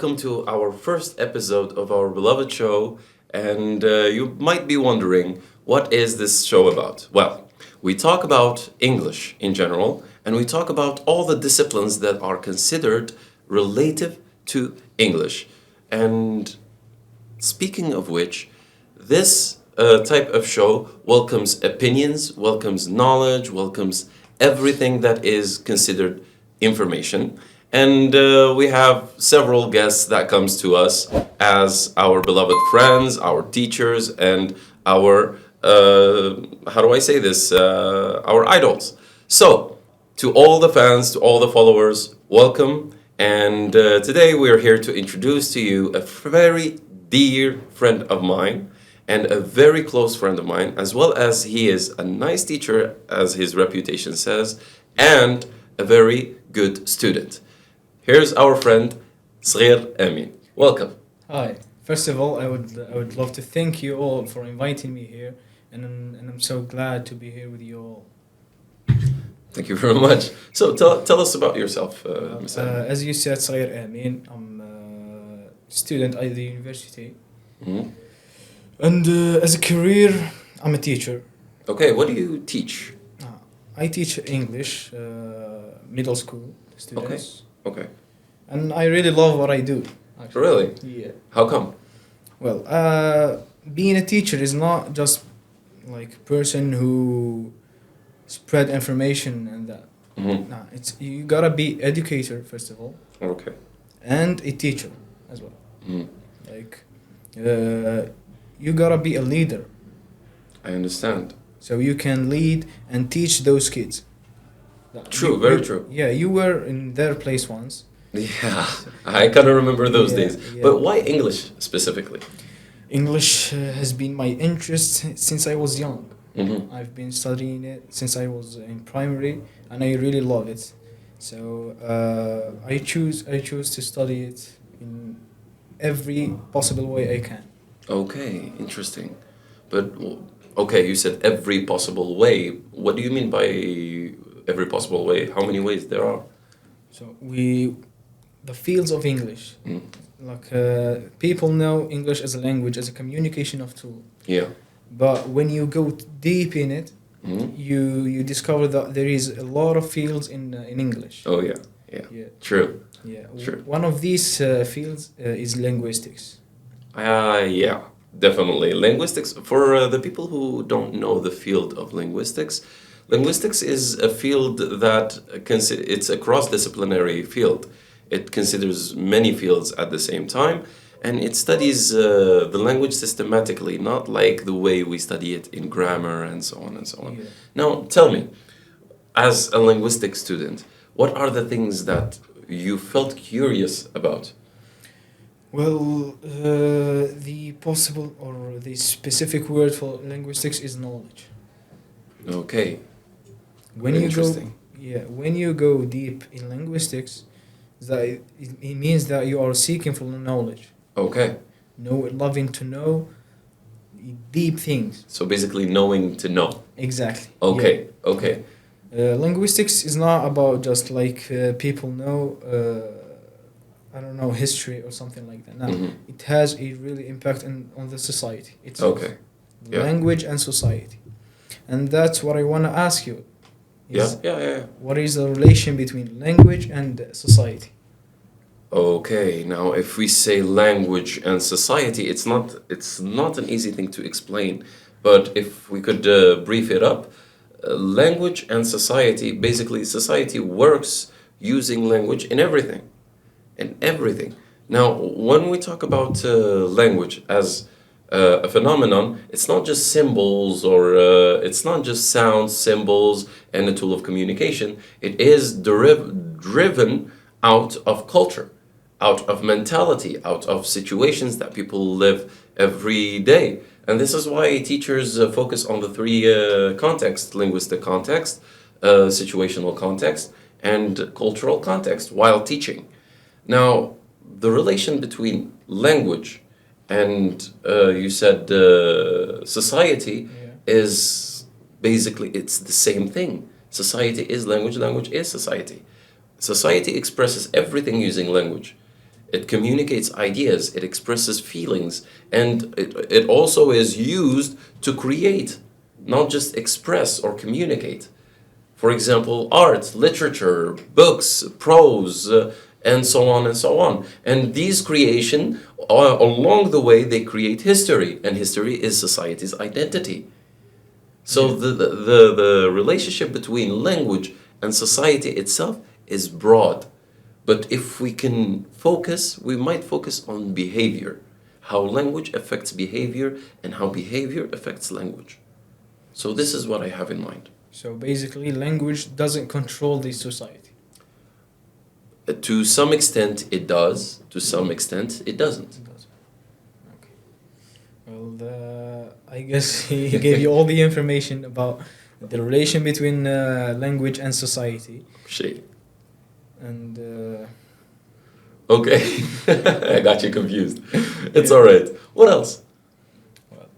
welcome to our first episode of our beloved show. And you might be wondering, what is this show about? Well, we talk about English in general, and we talk about all the disciplines that are considered relative to English. And speaking of which, this type of show welcomes opinions, welcomes knowledge, welcomes everything that is considered information. And we have several guests that comes to us as our beloved friends, our teachers, and our, how do I say this, our idols. So, to all the fans, to all the followers, welcome. And today we are here to introduce to you a very dear friend of mine and a very close friend of mine, as well as he is a nice teacher, as his reputation says, and a very good student. Here's our friend, صغير أمين. Welcome. Hi. First of all, I would love to thank you all for inviting me here, and I'm so glad to be here with you all. Thank you very much. So tell us about yourself, Ms. Amin. As you said, صغير أمين, I'm a student at the university, and as a career, I'm a teacher. Okay, what do you teach? I teach English, middle school students. Okay. And I really love what I do. Actually. Really? Yeah. How come? Well, being a teacher is not just like a person who spread information and that. Mm-hmm. Nah, it's you gotta be educator first of all. Okay. And a teacher as well. Mm. Like, you gotta be a leader. I understand. So you can lead and teach those kids. True, very true. Yeah, you were in their place once. Yeah, I kind of remember those days. Yeah. But why English specifically? English has been my interest since I was young. Mm-hmm. I've been studying it since I was in primary, and I really love it. So I choose to study it in every possible way I can. Okay, interesting. But, okay, you said every possible way. What do you mean by every possible way? How many ways there are? So the fields of English, Mm. like people know English as a language, as a communication of tool. Yeah. But when you go deep in it, Mm. you discover that there is a lot of fields in English. Oh, yeah. Yeah. True. Yeah. Sure. One of these fields is linguistics. Yeah, definitely. Linguistics, for the people who don't know the field of linguistics, linguistics is a field that it's a cross-disciplinary field. It considers many fields at the same time, and it studies the language systematically, not like the way we study it in grammar and so on and so on. Yeah. Now, tell me, as a linguistic student, what are the things that you felt curious about? Well, the possible or the specific word for linguistics is knowledge. Okay. When when you go deep in linguistics, it means that you are seeking for knowledge. Okay. Loving to know deep things. So basically knowing to know. Exactly. Okay, Yeah. okay. Linguistics is not about just like people know, I don't know, history or something like that. No, Mm-hmm. it has a really impact on the society itself. Okay. Yeah. Language and society. And that's what I want to ask you. Yeah. What is the relation between language and society? Okay, now if we say language and society, it's not an easy thing to explain, but if we could brief it up, language and society, basically society works using language in everything. In everything. Now, when we talk about language as a phenomenon, it's not just symbols or it's not just sounds, symbols, and a tool of communication. It is driven out of culture, out of mentality, out of situations that people live every day. And this is why teachers focus on the three contexts: linguistic context, situational context, and cultural context while teaching. Now, the relation between language and you said society is basically, it's the same thing. Society is language, language is society. Society expresses everything using language. It communicates ideas, it expresses feelings, and it also is used to create, not just express or communicate. For example, art, literature, books, prose, and so on and so on. And these creation, along the way, they create history, and history is society's identity. So the relationship between language and society itself is broad. But if we can focus, we might focus on behavior, how language affects behavior and how behavior affects language. So this is what I have in mind. So basically, language doesn't control the society. To some extent it does, to some extent it doesn't. It doesn't. Okay. Well, I guess he gave you all the information about the relation between language and society. Shit. And okay, I got you confused. It's all right. What else? well,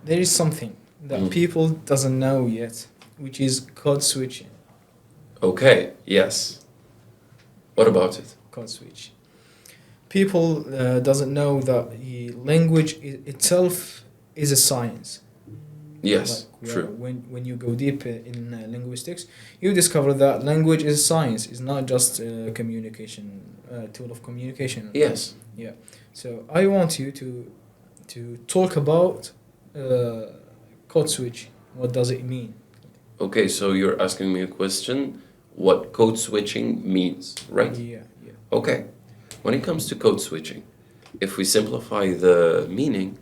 there is something that people doesn't know yet, which is code switching. Okay, yes. What about it? Code switch. People doesn't know that the language itself is a science. Yes, Like, true. When you go deep in linguistics, you discover that language is science. It's not just a communication tool of communication. Yes. Yeah. So I want you to talk about code switch. What does it mean? Okay, so you're asking me a question, what code switching means, right? Yeah. Yeah. Okay. When it comes to code switching, if we simplify the meaning,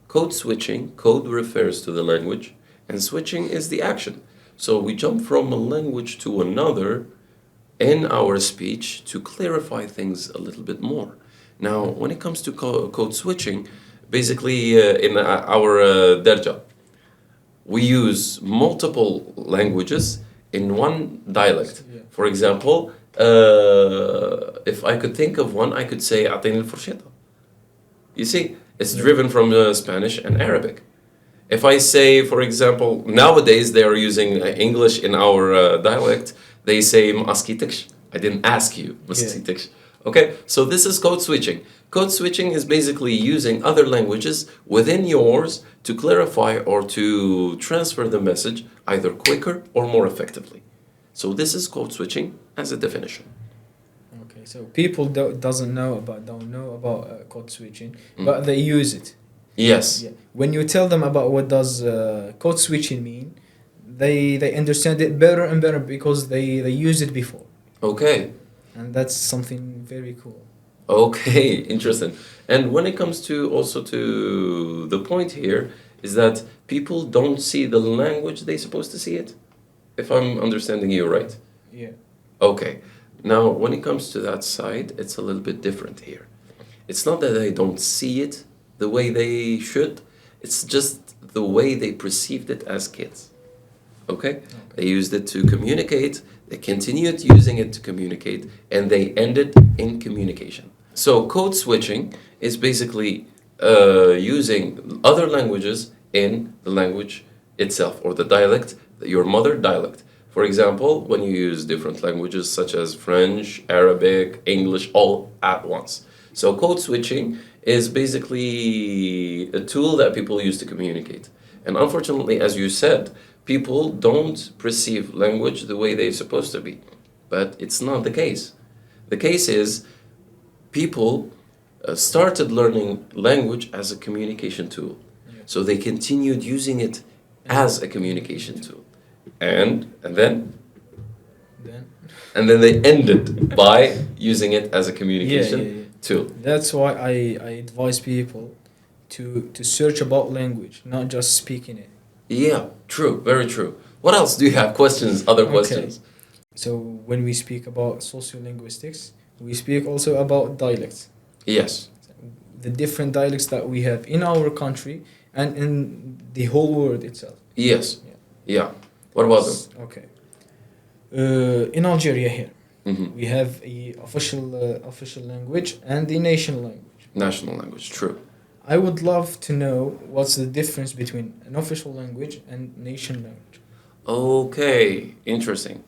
code refers to the language, and switching is the action. So we jump from a language to another in our speech to clarify things a little bit more. Now, when it comes to code switching, basically in our darja, we use multiple languages in one dialect. Yeah. For example, if I could think of one, I could say أعطيني الفرشاة. You see, it's driven from Spanish and Arabic. If I say, for example, nowadays they are using English in our dialect, they say "Maskitiksh." I didn't ask you, "Maskitiksh." Okay, so this is code switching. Code switching is basically using other languages within yours to clarify or to transfer the message either quicker or more effectively. So this is code switching as a definition. Okay. So people don't know about code switching, but they use it. Yes. Yeah. When you tell them about what does code switching mean, they understand it better and better because they used it before. Okay. And that's something very cool. Okay, interesting. And when it comes to also to the point here is that people don't see the language they're supposed to see it, if I'm understanding you right. Yeah. Okay. Now, when it comes to that side, it's a little bit different here. It's not that they don't see it the way they should, it's just the way they perceived it as kids. Okay? They used it to communicate, they continued using it to communicate, and they ended in communication. So code switching is basically using other languages in the language itself, or the dialect, your mother dialect. For example, when you use different languages such as French, Arabic, English, all at once. So code switching is basically a tool that people use to communicate. And unfortunately, as you said, people don't perceive language the way they're supposed to be. But it's not the case. The case is people started learning language as a communication tool. Yeah. So they continued using it as a communication tool. And then they ended by using it as a communication tool. That's why I advise people to search about language, not just speaking it. Yeah, true, very true. What else do you have? Questions, other questions? So when we speak about sociolinguistics, we speak also about dialects. Yes. The different dialects that we have in our country and in the whole world itself. Yes. Yeah. What about them? Okay. In Algeria here, Mm-hmm. we have a official language and the national language. National language, true. I would love to know what's the difference between an official language and nation language. Okay, interesting.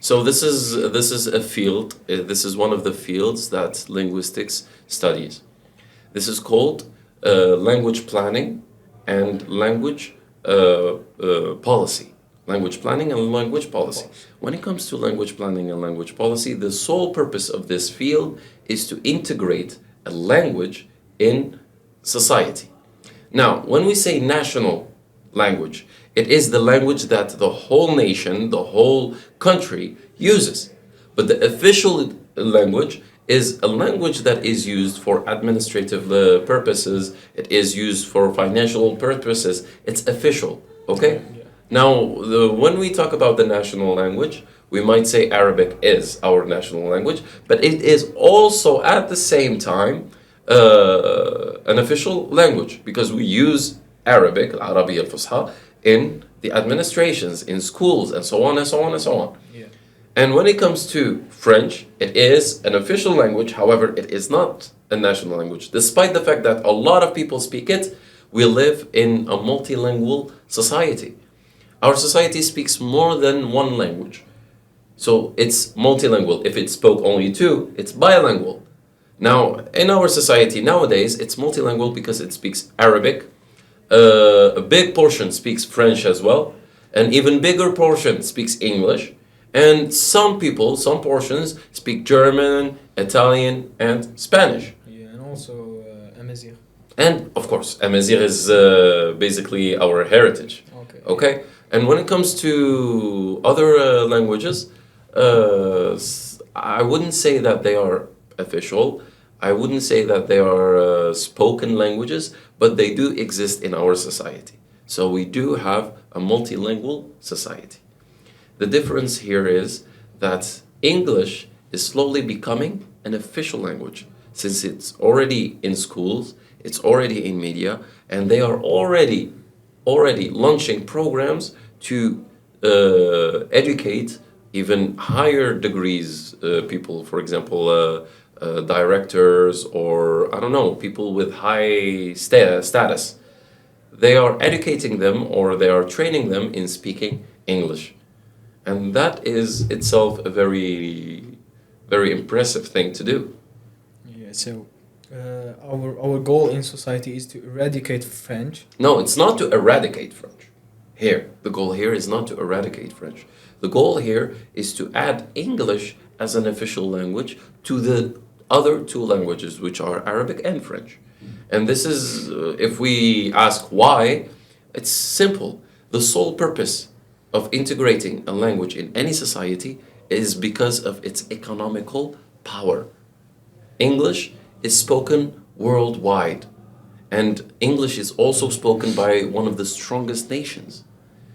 So this is a field. This is one of the fields that linguistics studies. This is called language planning and language policy. Language planning and language policy. When it comes to language planning and language policy, the sole purpose of this field is to integrate a language in society. Now, when we say national language, it is the language that the whole nation, the whole country uses. But the official language is a language that is used for administrative purposes, it is used for financial purposes, it's official, okay? Yeah. Now, when we talk about the national language, we might say Arabic is our national language, but it is also at the same time an official language because we use Arabic, العربية الفصحى, in the administrations, in schools, and so on and so on and so on. Yeah. And when it comes to French, it is an official language, however, it is not a national language. Despite the fact that a lot of people speak it, we live in a multilingual society. Our society speaks more than one language. So it's multilingual. If it spoke only two, it's bilingual. Now, in our society nowadays, it's multilingual because it speaks Arabic. A big portion speaks French as well. An even bigger portion speaks English. And some people, some portions, speak German, Italian, and Spanish. Yeah, and also Amazigh. And, of course, Amazigh is basically our heritage. Okay? And when it comes to other languages, I wouldn't say that they are official. I wouldn't say that they are spoken languages, but they do exist in our society. So we do have a multilingual society. The difference here is that English is slowly becoming an official language since it's already in schools, it's already in media, and they are already launching programs to educate even higher degrees people, for example, directors or, I don't know, people with high status. They are educating them or they are training them in speaking English. And that is itself a very, very impressive thing to do. Yeah, so our goal in society is to eradicate French. No, it's not to eradicate French. Here, the goal here is not to eradicate French. The goal here is to add English as an official language to the other two languages, which are Arabic and French. And this is, if we ask why, it's simple. The sole purpose of integrating a language in any society is because of its economical power. English is spoken worldwide, and English is also spoken by one of the strongest nations.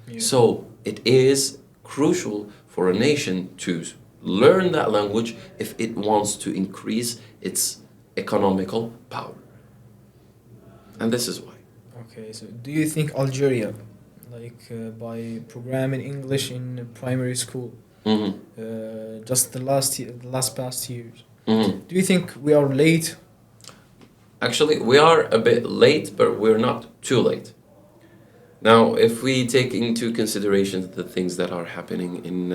Yeah. So it is crucial for a nation to learn that language if it wants to increase its economical power. And this is why. Okay, so do you think Algeria, like by programming English in primary school, just the last past years, do you think we are late? Actually, we are a bit late, but we're not too late. Now, if we take into consideration the things that are happening in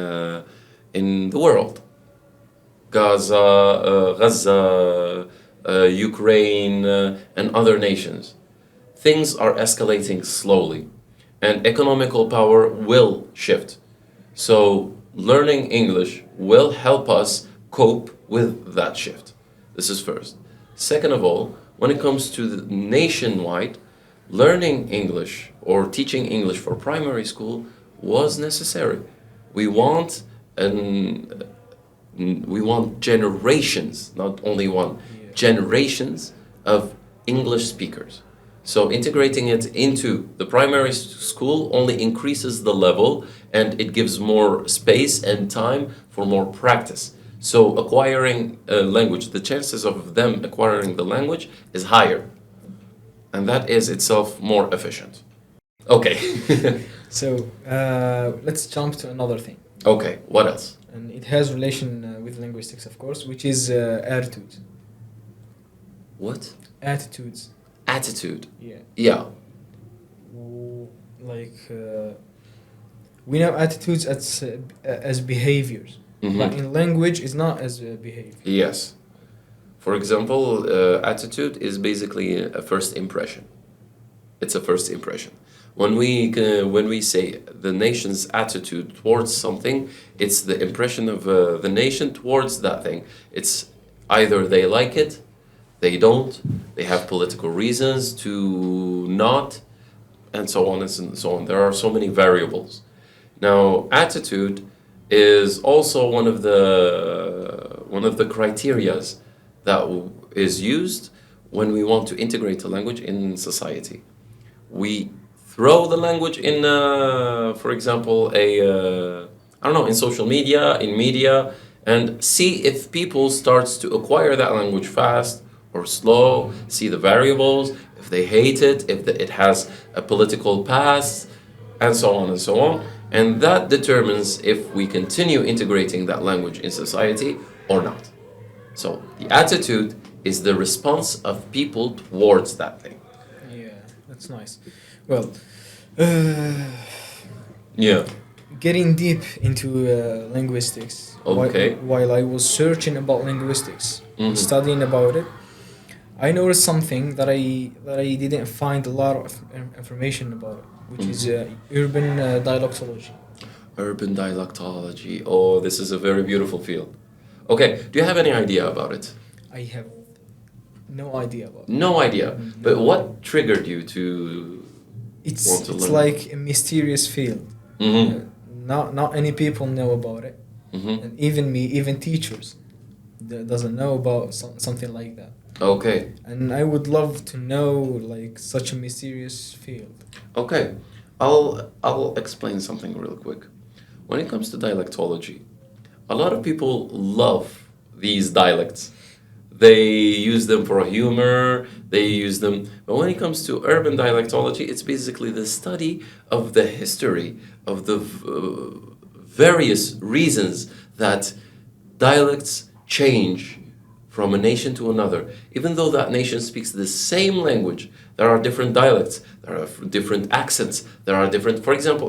the world, Gaza, Ukraine, and other nations, things are escalating slowly, and economical power will shift. So, learning English will help us cope with that shift. This is first. Second of all, when it comes to the nationwide, learning English or teaching English for primary school was necessary. We want generations, not only one, generations of English speakers. So integrating it into the primary school only increases the level and it gives more space and time for more practice. So acquiring a language, the chances of them acquiring the language is higher. And that is itself more efficient. Okay. So let's jump to another thing. Okay, what else? And it has relation with linguistics, of course, which is attitudes. What? Attitudes. Attitude. Yeah. Yeah. Like we know attitudes as behaviors. but in language is not as a behavior. Yes. For example, attitude is basically a first impression. It's a first impression. When we say the nation's attitude towards something, it's the impression of the nation towards that thing. It's either they like it, they don't, they have political reasons to not, and so on and so on. There are so many variables. Now, attitude is also one of the criterias that is used when we want to integrate a language in society. We throw the language in, for example, in social media, in media, and see if people starts to acquire that language fast or slow, see the variables, if they hate it, if it has a political past, and so on and so on. And that determines if we continue integrating that language in society or not. So the attitude is the response of people towards that thing. Yeah, that's nice. Well, Yeah. getting deep into linguistics, Okay. while I was searching about linguistics, Mhm. studying about it, I noticed something that I didn't find a lot of information about, which is urban dialectology. Urban dialectology. Oh, this is a very beautiful field. Okay, do you have any idea about it? I have no idea about it. No idea. But what triggered you to It's want to it's learn? like a mysterious field. Mhm. Not any people know about it, Mhm. and even teachers that doesn't know about something like that. Okay. And I would love to know like such a mysterious field. Okay. I'll explain something real quick. When it comes to dialectology, a lot of people love these dialects. They use them for humor, they use them. But when it comes to urban dialectology, it's basically the study of the history, of the various reasons that dialects change from a nation to another. Even though that nation speaks the same language, there are different dialects, there are different accents, there are different, for example,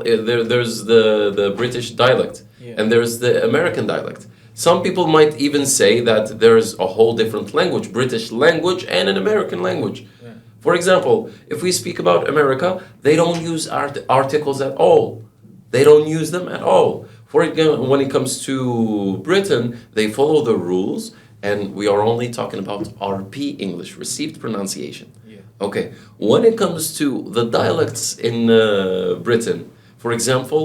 there's the British dialect, Yeah. and there's the American dialect. Some people might even say that there's a whole different language, British language and an American language. Yeah. For example, if we speak about America, they don't use articles at all. They don't use them at all. For example, when it comes to Britain, they follow the rules, and we are only talking about RP English, received pronunciation. Yeah. Okay, when it comes to the dialects in Britain, for example,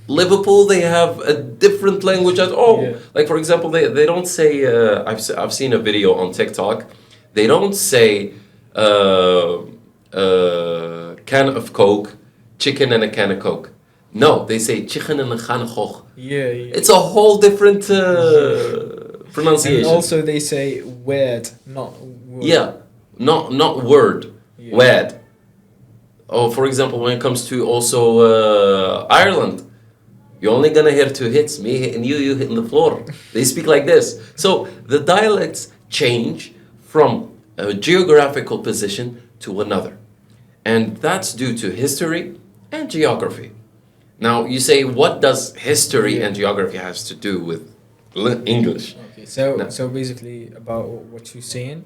Liverpool, they have a different language at all. Yeah. Like, for example, they don't say, I've seen a video on TikTok, they don't say can of Coke, chicken and a can of Coke. No, they say chicken and a can of Coke. Yeah, yeah. It's a whole different pronunciation. And also they say word, not word. Yeah, not word, Yeah. word. Oh, for example, when it comes to also Ireland, you're only gonna hear two hits, me hitting you, you hitting the floor. They speak like this. So the dialects change from a geographical position to another. And that's due to history and geography. Now, you say, what does history and geography has to do with English? Okay, so basically about what you're saying,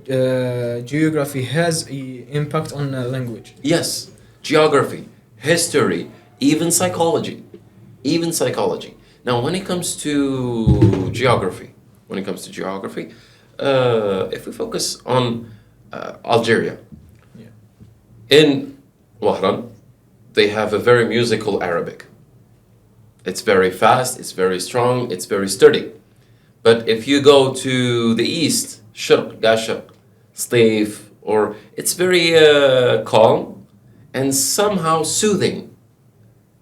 geography has an impact on language. Yes, geography, history, even psychology. Now, when it comes to geography, if we focus on Algeria, in Wahran, they have a very musical Arabic. It's very fast, it's very strong, it's very sturdy. But if you go to the east, Shirq, Gashaq, Slayf, or it's very calm and somehow soothing.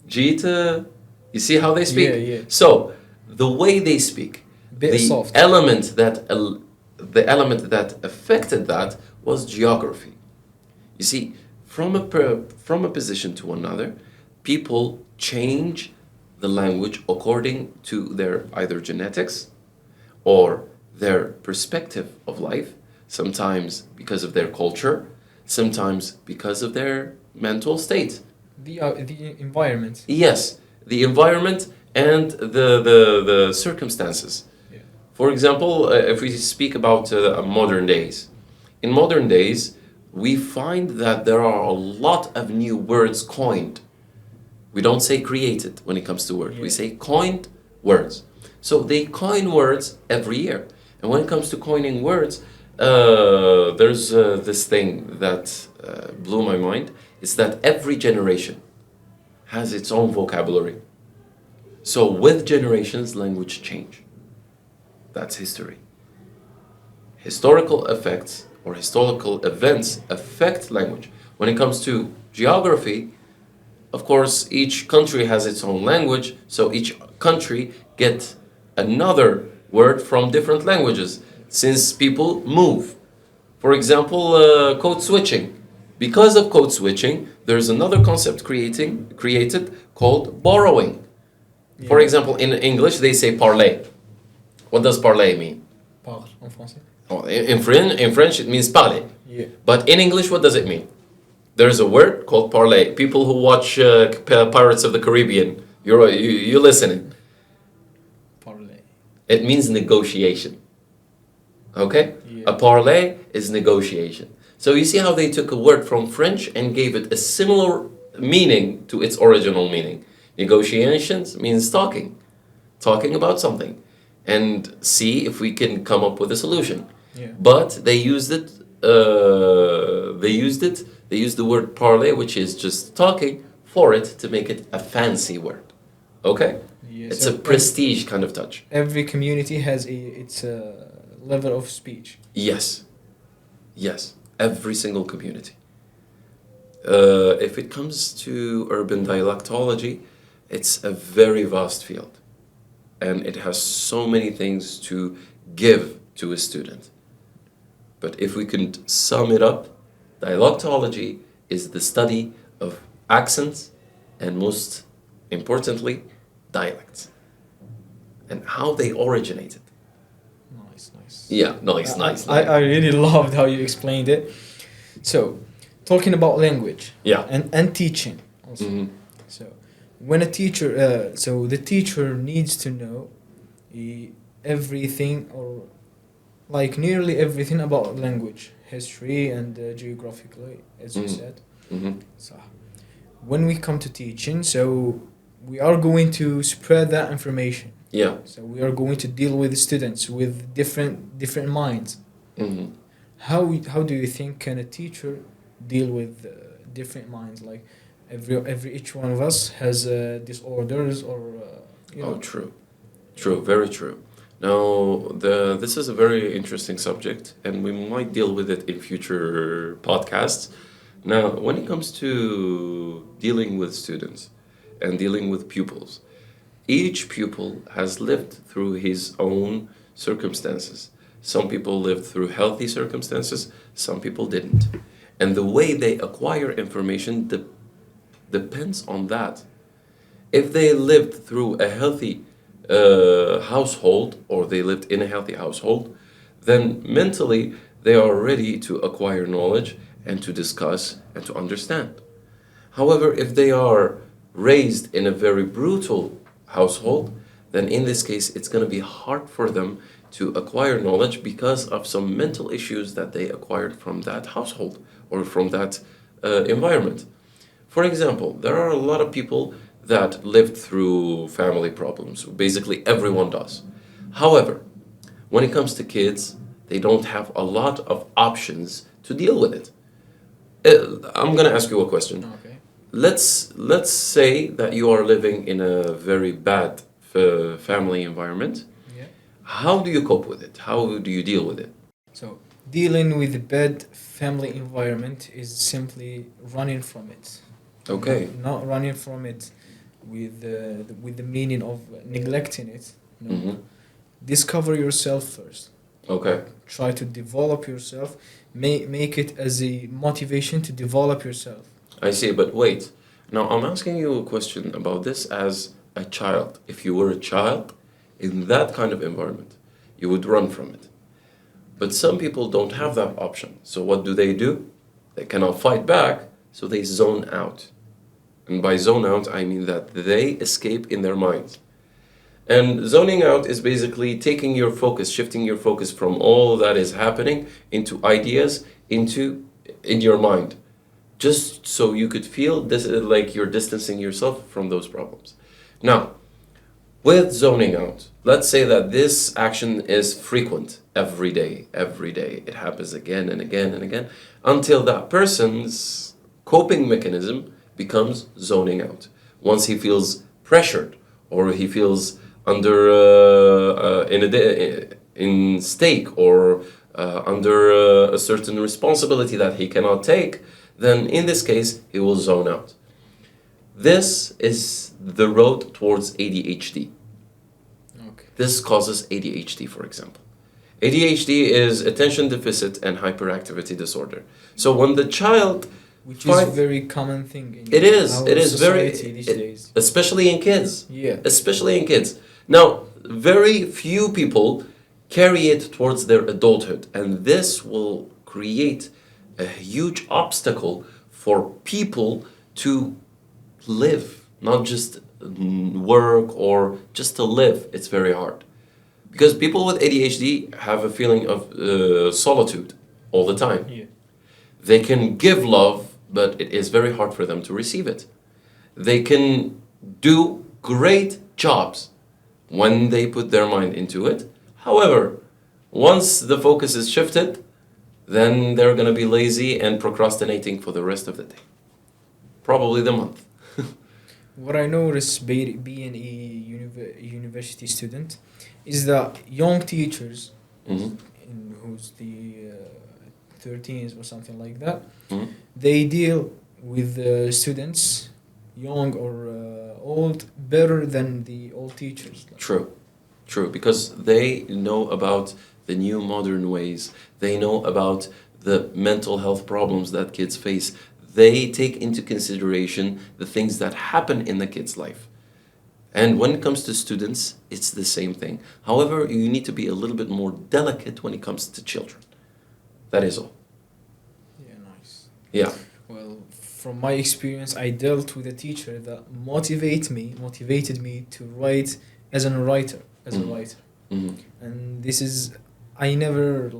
Jita, you see how they speak? Yeah, yeah. So, the way they speak, Bit the soft. element that affected that was geography. You see, from a position to another, people change the language according to their either genetics or their perspective of life, sometimes because of their culture, sometimes because of their mental state. The environment. Yes, the environment and the circumstances. Yeah. For example, if we speak about modern days, in modern days, we find that there are a lot of new words coined. We don't say created when it comes to words. We Yeah. say coined words. So they coin words every year. And when it comes to coining words, there's this thing that blew my mind. It's that every generation has its own vocabulary. So with generations, language change. That's history. Historical effects or historical events affect language. When it comes to geography, of course, each country has its own language, so each country gets another word from different languages, since people move. For example, code switching. Because of code switching, there's another concept created called borrowing. For Yeah. example, in English, they say parler. What does parler mean? Parle en français. Oh, in French, it means parler. Yeah. But in English, what does it mean? There's a word called parler. People who watch Pirates of the Caribbean, you're listening. Parle. It means negotiation. Okay? Yeah. A parler is negotiation. So you see how they took a word from French and gave it a similar meaning to its original meaning. Negotiations means talking about something, and see if we can come up with a solution. Yeah. But they used it. They used the word parler, which is just talking, for it to make it a fancy word. Okay? Yeah, It's so a prestige kind of touch. every community has its level of speech. Yes. Yes. Every single community. If it comes to urban dialectology, it's a very vast field. And it has so many things to give to a student. But if we can sum it up, dialectology is the study of accents and, most importantly, dialects and how they originated. Nice. Yeah, nice. I really loved how you explained it. So, talking about language. Yeah. And teaching also. Mhm. So, when a teacher, so the teacher needs to know everything, or like nearly everything about language, history and geographically, as you Mhm. said. Mhm. So, when we come to teaching, so we are going to spread that information. Yeah. So we are going to deal with students with different minds. Mhm. How do you think can a teacher deal with different minds? Like each one of us has disorders or you know. Oh, true, very true. Now, this is a very interesting subject, and we might deal with it in future podcasts. Now, when it comes to dealing with students and dealing with pupils, each pupil has lived through his own circumstances. Some people lived through healthy circumstances, some people didn't. And the way they acquire information depends on that. If they lived through a healthy household, or they lived in a healthy household, then mentally they are ready to acquire knowledge and to discuss and to understand. However, if they are raised in a very brutal household, then in this case it's going to be hard for them to acquire knowledge because of some mental issues that they acquired from that household or from that environment. For example, there are a lot of people that lived through family problems. Basically, everyone does. However, when it comes to kids, they don't have a lot of options to deal with it. I'm going to ask you a question. Okay. Let's say that you are living in a very bad family environment. Yeah. How do you cope with it? How do you deal with it? So dealing with the bad family environment is simply running from it. Okay. Not running from it with the meaning of neglecting it. No. Mhm. Discover yourself first. Okay. Try to develop yourself. Make it as a motivation to develop yourself. I see, but wait. Now I'm asking you a question about this as a child. If you were a child in that kind of environment, you would run from it. But some people don't have that option. So what do? They cannot fight back, so they zone out. And by zone out, I mean that they escape in their minds. And zoning out is basically taking your focus, shifting your focus from all that is happening into ideas, in your mind. Just so you could feel this like you're distancing yourself from those problems. Now, with zoning out, let's say that this action is frequent every day. It happens again and again and again until that person's coping mechanism becomes zoning out. Once he feels pressured or he feels under in stake or under a certain responsibility that he cannot take, then in this case he will zone out. This is the road towards ADHD. Okay. This causes ADHD, for example. ADHD is attention deficit and hyperactivity disorder. So when the child, which is a very common thing in it is very, these days. especially in kids. Yeah. Especially in kids. Now, very few people carry it towards their adulthood, and this will create a huge obstacle for people to live, not just work or just to live. It's very hard. Because people with ADHD have a feeling of solitude all the time. Yeah. They can give love, but it is very hard for them to receive it. They can do great jobs when they put their mind into it. However, once the focus is shifted, then they're going to be lazy and procrastinating for the rest of the day. Probably the month. What I notice being a university student is that young teachers, who's the 13s or something like that, they deal with students, young or old, better than the old teachers. True, because they know about the new modern ways. They know about the mental health problems that kids face. They take into consideration the things that happen in the kid's life. And when it comes to students, it's the same thing. However, you need to be a little bit more delicate when it comes to children. That is all. Yeah, nice. Yeah. Well, from my experience, I dealt with a teacher that motivated me to write as a writer. And this is, I never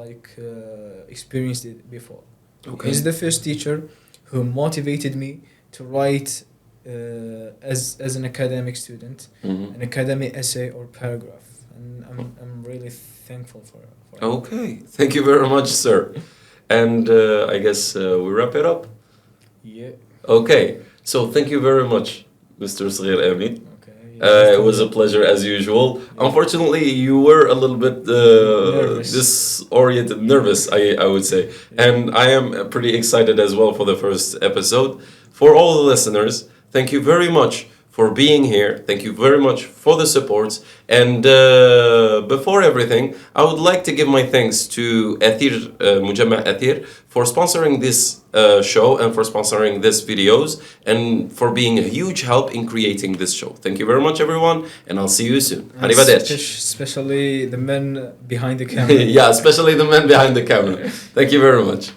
experienced it before. Okay. He's the first teacher who motivated me to write as an academic student, an academic essay or paragraph, and I'm really thankful for it. Okay, thank you very much, sir. And I guess we wrap it up. Yeah. Okay, so thank you very much, Mr. Saghir Ami. It was a pleasure as usual. Yeah. Unfortunately, you were a little bit disoriented, nervous, I would say. Yeah. And I am pretty excited as well for the first episode. For all the listeners, thank you very much for being here. Thank you very much for the support. And before everything, I would like to give my thanks to Athir, Mujamma Athir, for sponsoring this show and for sponsoring this videos and for being a huge help in creating this show. Thank you very much, everyone, and I'll see you soon. Especially the men behind the camera. Yeah, especially the men behind the camera. Thank you very much.